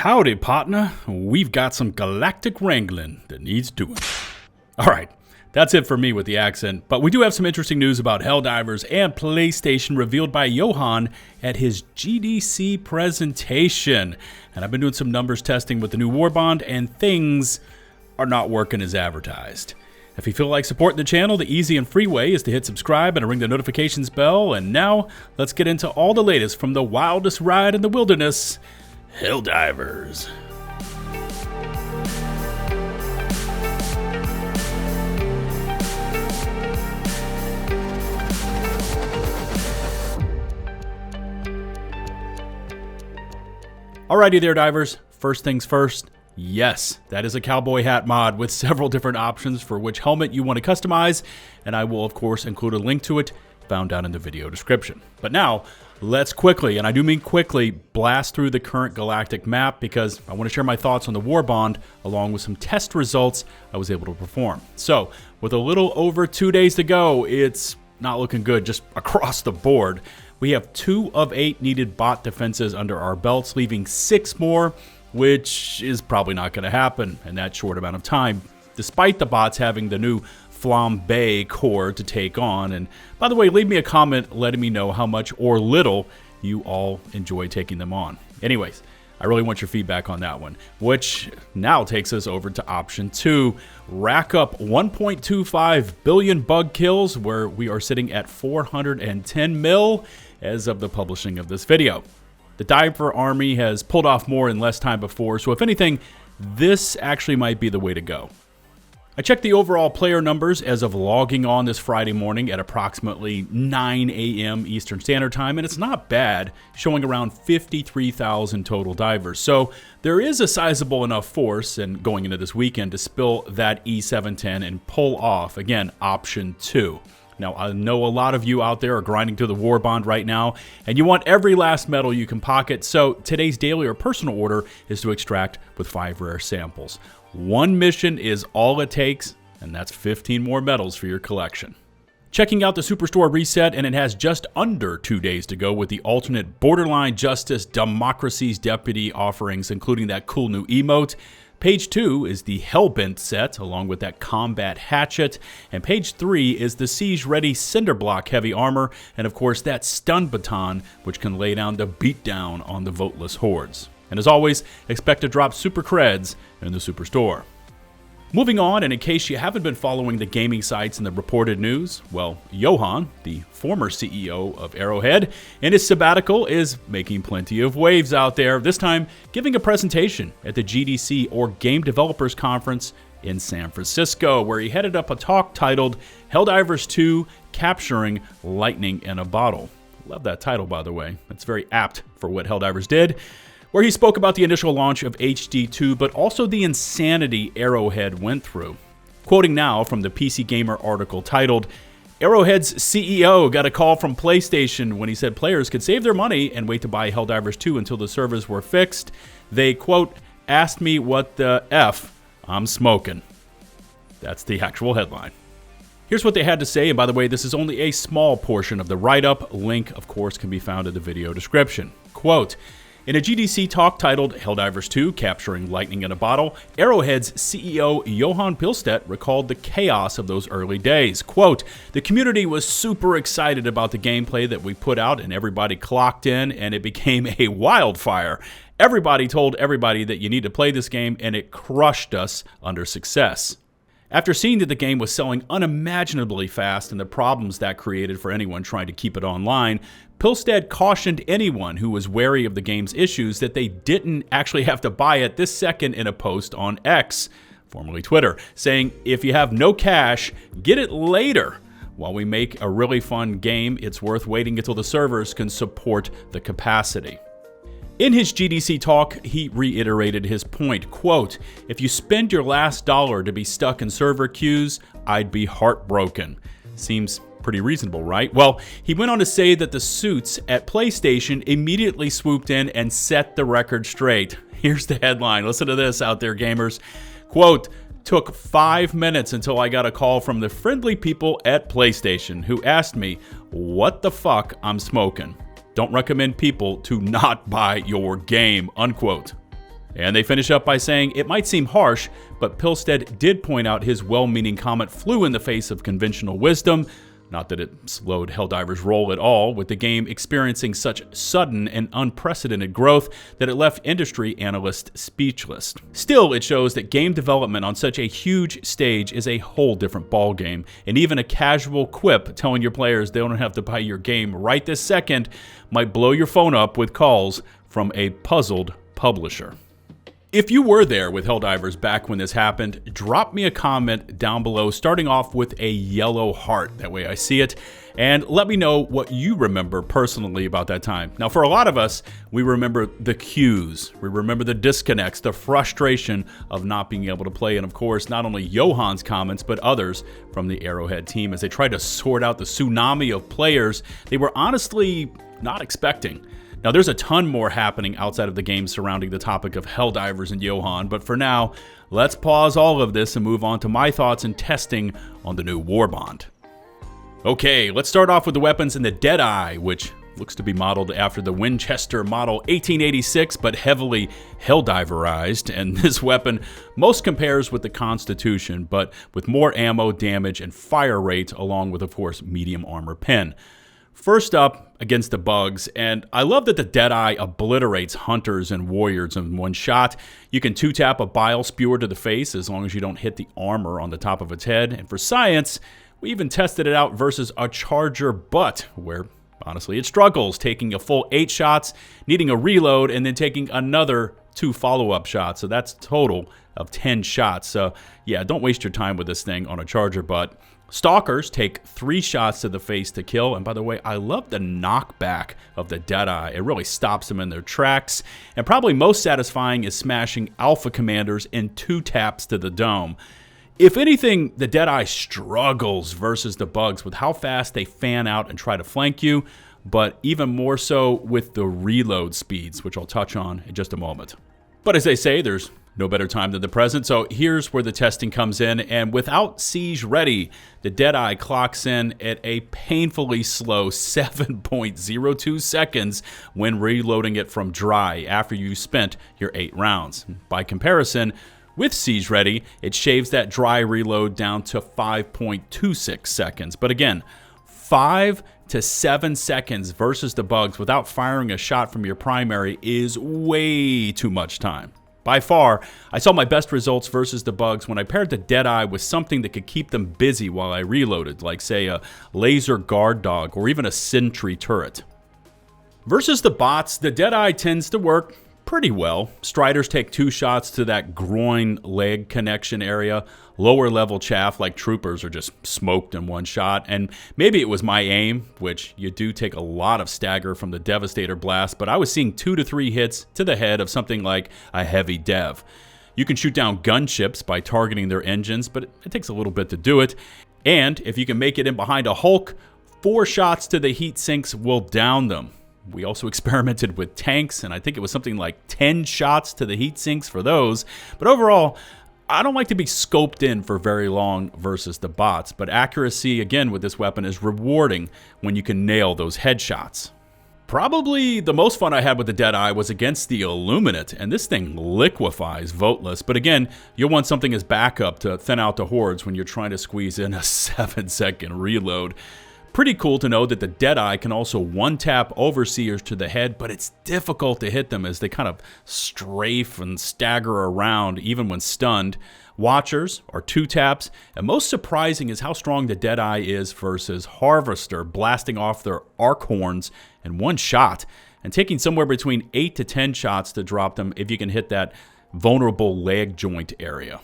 Howdy, partner. We've got some galactic wrangling that needs doing. Alright, that's it for me with the accent, but we do have some interesting news about Helldivers and PlayStation revealed by Johan at his GDC presentation. And I've been doing some numbers testing with the new Warbond, and things are not working as advertised. If you feel like supporting the channel, the easy and free way is to hit subscribe and ring the notifications bell. And now, let's get into all the latest from the wildest ride in the wilderness, Helldivers. Alrighty there, divers. First things first. Yes, that is a cowboy hat mod with several different options for which helmet you want to customize, and I will of course include a link to it found down in the video description. But now, let's quickly, and I do mean quickly, blast through the current galactic map because I want to share my thoughts on the Warbond along with some test results I was able to perform. So, with a little over 2 days to go, it's not looking good just across the board. We have 2 of 8 needed bot defenses under our belts, leaving 6 more, which is probably not going to happen in that short amount of time, despite the bots having the new 𝗙𝗵𝗵𝗶 core to take on. And by the way, leave me a comment letting me know how much or little you all enjoy taking them on. Anyways, I really want your feedback on that one, which now takes us over to option 2, rack up 1.25 billion bug kills, where we are sitting at 410 mil as of the publishing of this video. The Diver army has pulled off more in less time before, so if anything, this actually might be the way to go. I checked the overall player numbers as of logging on this Friday morning at approximately 9 a.m. Eastern Standard Time, and it's not bad, showing around 53,000 total divers. So there is a sizable enough force, and going into this weekend, to spill that E710 and pull off, again, option 2. Now, I know a lot of you out there are grinding through the Warbond right now, and you want every last medal you can pocket, so today's daily or personal order is to extract with 5 rare samples. 1 mission is all it takes, and that's 15 more medals for your collection. Checking out the Superstore reset, and it has just under 2 days to go with the alternate Borderline Justice 𝗙𝗵𝗵𝗶 Deputy offerings, including that cool new emote. Page 2 is the Hellbent set, along with that combat hatchet, and page 3 is the siege-ready cinder block heavy armor, and of course that stun baton, which can lay down the beatdown on the voteless hordes. And as always, expect to drop super creds in the Superstore. Moving on, and in case you haven't been following the gaming sites and the reported news, well, Johan, the former CEO of Arrowhead, in his sabbatical is making plenty of waves out there, this time giving a presentation at the GDC, or Game Developers Conference, in San Francisco, where he headed up a talk titled Helldivers 2 Capturing Lightning in a Bottle. Love that title, by the way. It's very apt for what Helldivers did, where he spoke about the initial launch of HD2, but also the insanity Arrowhead went through. Quoting now from the PCGamer article titled, Arrowhead's CEO got a call from PlayStation when he said players could save their money and wait to buy Helldivers 2 until the servers were fixed. They, quote, asked me what the F I'm smoking. That's the actual headline. Here's what they had to say, and by the way, this is only a small portion of the write-up. Link, of course, can be found in the video description. Quote, in a GDC talk titled Helldivers 2 Capturing Lightning in a Bottle, Arrowhead's CEO Johan Opens Up recalled the chaos of those early days. Quote, the community was super excited about the gameplay that we put out, and everybody clocked in, and it became a wildfire. Everybody told everybody that you need to play this game, and it crushed us under success. After seeing that the game was selling unimaginably fast and the problems that created for anyone trying to keep it online, 𝗙𝗂𝗋𝗋 cautioned anyone who was wary of the game's issues that they didn't actually have to buy it this second in a post on X, formerly Twitter, saying, if you have no cash, get it later. While we make a really fun game, it's worth waiting until the servers can support the capacity. In his GDC talk, he reiterated his point, quote, if you spend your last dollar to be stuck in server queues, I'd be heartbroken. Seems pretty reasonable, right? Well, he went on to say that the suits at PlayStation immediately swooped in and set the record straight. Here's the headline. Listen to this out there, gamers. Quote, took 5 minutes until I got a call from the friendly people at PlayStation who asked me what the fuck I'm smoking. Don't recommend people to not buy your game, unquote. And they finish up by saying, it might seem harsh, but 𝗙𝗂𝗍 did point out his well-meaning comment flew in the face of conventional wisdom. Not that it slowed Helldivers' roll at all, with the game experiencing such sudden and unprecedented growth that it left industry analysts speechless. Still, it shows that game development on such a huge stage is a whole different ballgame, and even a casual quip telling your players they don't have to buy your game right this second might blow your phone up with calls from a puzzled publisher. If you were there with Helldivers back when this happened, drop me a comment down below, starting off with a yellow heart, that way I see it, and let me know what you remember personally about that time. Now, for a lot of us, we remember the queues, we remember the disconnects, the frustration of not being able to play, and of course, not only Johan's comments, but others from the Arrowhead team as they tried to sort out the tsunami of players they were honestly not expecting. Now, there's a ton more happening outside of the game surrounding the topic of Helldivers and Johan, but for now, let's pause all of this and move on to my thoughts and testing on the new Warbond. Okay, let's start off with the weapons in the Deadeye, which looks to be modeled after the Winchester Model 1886, but heavily Helldiverized, and this weapon most compares with the Constitution, but with more ammo, damage, and fire rate, along with, of course, medium armor pen. First up, against the bugs, and I love that the Deadeye obliterates hunters and warriors in one shot. You can two-tap a 𝗙𝗶𝗶𝗶 to the face as long as you don't hit the armor on the top of its head, and for science, we even tested it out versus a charger butt, where honestly it struggles, taking a full 8 shots, needing a reload, and then taking another 2 follow-up shots, so that's a total of 10 shots. So yeah, don't waste your time with this thing on a charger butt. Stalkers take 3 shots to the face to kill, and by the way, I love the knockback of the Deadeye. It really stops them in their tracks, and probably most satisfying is smashing Alpha Commanders in 2 taps to the dome. If anything, the Deadeye struggles versus the bugs with how fast they fan out and try to flank you, but even more so with the reload speeds, which I'll touch on in just a moment. But as they say, there's no better time than the present, so here's where the testing comes in, and without siege ready, the Deadeye clocks in at a painfully slow 7.02 seconds when reloading it from dry after you spent your 8 rounds. By comparison, with siege ready, it shaves that dry reload down to 5.26 seconds. But again, 5 to 7 seconds versus the bugs without firing a shot from your primary is way too much time. By far, I saw my best results versus the bugs when I paired the Deadeye with something that could keep them busy while I reloaded, like say a laser guard dog or even a sentry turret. Versus the bots, the Deadeye tends to work pretty well. Striders take 2 shots to that groin-leg connection area. Lower level chaff like troopers are just smoked in 1 shot, and maybe it was my aim, which you do take a lot of stagger from the Devastator blast, but I was seeing 2 to 3 hits to the head of something like a heavy dev. You can shoot down gunships by targeting their engines, but it takes a little bit to do it, and if you can make it in behind a Hulk, 4 shots to the heat sinks will down them. We also experimented with tanks, and I think it was something like 10 shots to the heat sinks for those. But overall, I don't like to be scoped in for very long versus the bots, but accuracy, again, with this weapon is rewarding when you can nail those headshots. Probably the most fun I had with the Deadeye was against the Illuminate, and this thing liquefies voteless. But again, you'll want something as backup to thin out the hordes when you're trying to squeeze in a 7-second reload. Pretty cool to know that the Deadeye can also one-tap Overseers to the head, but it's difficult to hit them as they kind of strafe and stagger around even when stunned. Watchers are 2 taps, and most surprising is how strong the Deadeye is versus Harvester, blasting off their arc horns in 1 shot, and taking somewhere between 8 to 10 shots to drop them if you can hit that vulnerable leg joint area.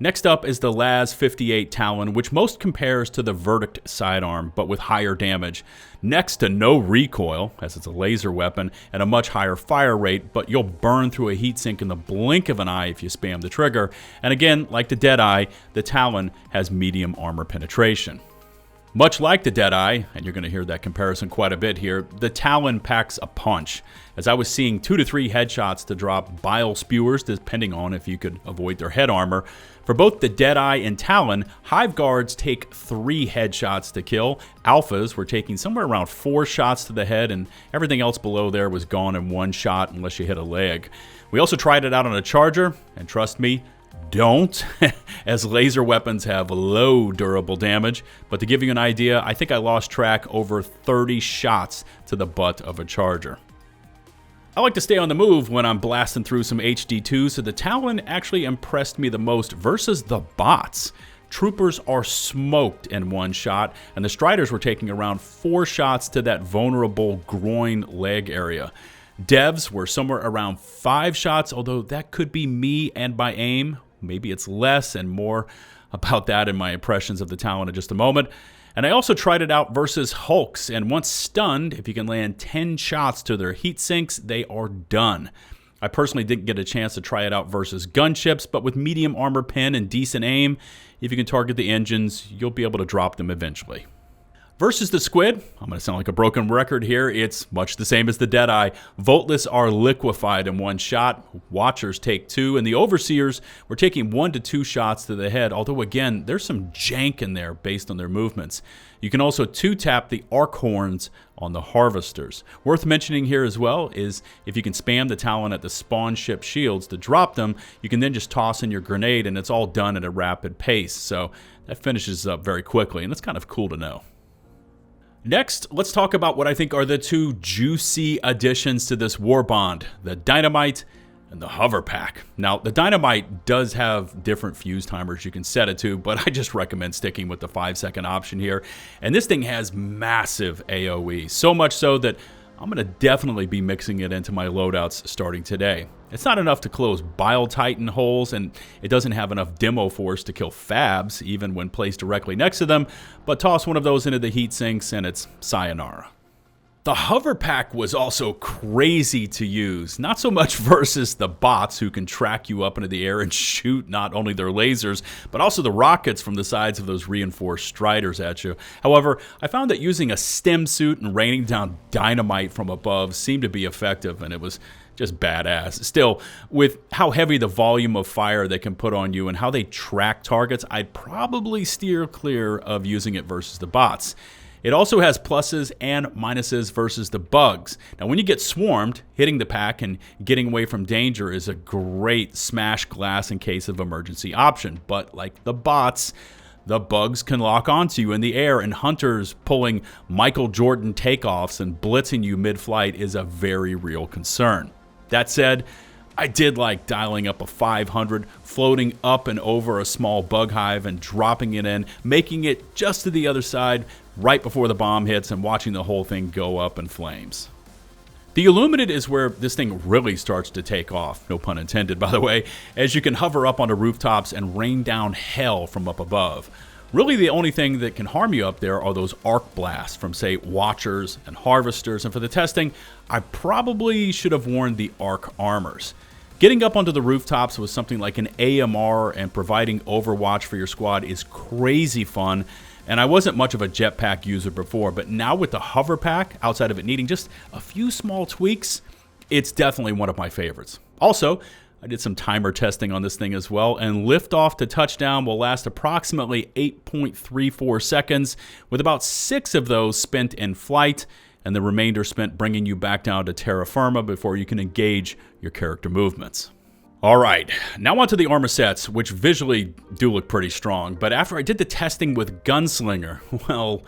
Next up is the 𝗏𝗏𝗏𝗏 Talon, which most compares to the Verdict sidearm, but with higher damage. Next to no recoil, as it's a laser weapon, and a much higher fire rate, but you'll burn through a heatsink in the blink of an eye if you spam the trigger. And again, like the Deadeye, the Talon has medium armor penetration. Much like the Deadeye, and you're going to hear that comparison quite a bit here, the Talon packs a punch, as I was seeing 2 to 3 headshots to drop bile spewers, depending on if you could avoid their head armor. For both the Deadeye and Talon, Hive Guards take 3 headshots to kill. Alphas were taking somewhere around 4 shots to the head, and everything else below there was gone in 1 shot unless you hit a leg. We also tried it out on a Charger, and trust me, don't, as laser weapons have low durable damage. But to give you an idea, I think I lost track over 30 shots to the butt of a Charger. I like to stay on the move when I'm blasting through some HD2, so the Talon actually impressed me the most versus the bots. Troopers are smoked in 1 shot, and the Striders were taking around 4 shots to that vulnerable groin leg area. Devs were somewhere around 5 shots, although that could be me and my aim. Maybe it's less, and more about that in my impressions of the Talon in just a moment. And I also tried it out versus Hulks, and once stunned, if you can land 10 shots to their heat sinks, they are done. I personally didn't get a chance to try it out versus gunships, but with medium armor pen and decent aim, if you can target the engines, you'll be able to drop them eventually. Versus the Squid, I'm going to sound like a broken record here, it's much the same as the Deadeye. Voltless are liquefied in 1 shot, Watchers take 2, and the Overseers were taking 1 to 2 shots to the head, although again, there's some jank in there based on their movements. You can also 2-tap the arc horns on the Harvesters. Worth mentioning here as well is if you can spam the Talon at the spawn ship shields to drop them, you can then just toss in your grenade and it's all done at a rapid pace, so that finishes up very quickly, and it's kind of cool to know. Next, let's talk about what I think are the 2 juicy additions to this Warbond, the Dynamite and the Hover Pack. Now, the Dynamite does have different fuse timers you can set it to, but I just recommend sticking with the 5-second option here. And this thing has massive AoE, so much so that I'm going to definitely be mixing it into my loadouts starting today. It's not enough to close Bile Titan holes, and it doesn't have enough demo force to kill fabs, even when placed directly next to them, but toss one of those into the heat sinks and it's sayonara. The Hover Pack was also crazy to use, not so much versus the bots who can track you up into the air and shoot not only their lasers, but also the rockets from the sides of those reinforced Striders at you. However, I found that using a stem suit and raining down dynamite from above seemed to be effective, and it was just badass. Still, with how heavy the volume of fire they can put on you and how they track targets, I'd probably steer clear of using it versus the bots. It also has pluses and minuses versus the bugs. Now, when you get swarmed, hitting the pack and getting away from danger is a great smash glass in case of emergency option. But like the bots, the bugs can lock onto you in the air, and hunters pulling Michael Jordan takeoffs and blitzing you mid-flight is a very real concern. That said, I did like dialing up a 500, floating up and over a small bug hive and dropping it in, making it just to the other side right before the bomb hits and watching the whole thing go up in flames. The Illuminate is where this thing really starts to take off, no pun intended by the way, as you can hover up onto rooftops and rain down hell from up above. Really the only thing that can harm you up there are those arc blasts from, say, Watchers and Harvesters, and for the testing, I probably should have worn the arc armors. Getting up onto the rooftops with something like an AMR and providing overwatch for your squad is crazy fun, and I wasn't much of a jetpack user before, but now with the Hover Pack, outside of it needing just a few small tweaks, it's definitely one of my favorites. Also, I did some timer testing on this thing as well, and liftoff to touchdown will last approximately 8.34 seconds, with about 6 of those spent in flight, and the remainder spent bringing you back down to terra firma before you can engage your character movements. Alright, now onto the armor sets, which visually do look pretty strong, but after I did the testing with Gunslinger, well,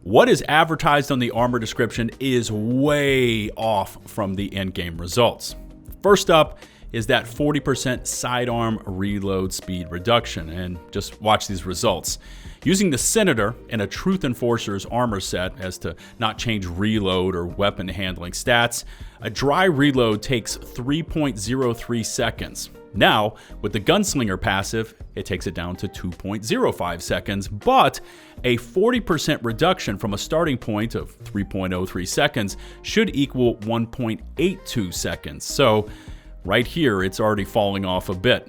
what is advertised on the armor description is way off from the in-game results. First up is that 40% sidearm reload speed reduction, and just watch these results. Using the Senator and a Truth Enforcer's armor set as to not change reload or weapon handling stats, a dry reload takes 3.03 seconds. Now, with the Gunslinger passive, it takes it down to 2.05 seconds, but a 40% reduction from a starting point of 3.03 seconds should equal 1.82 seconds. So, right here, it's already falling off a bit.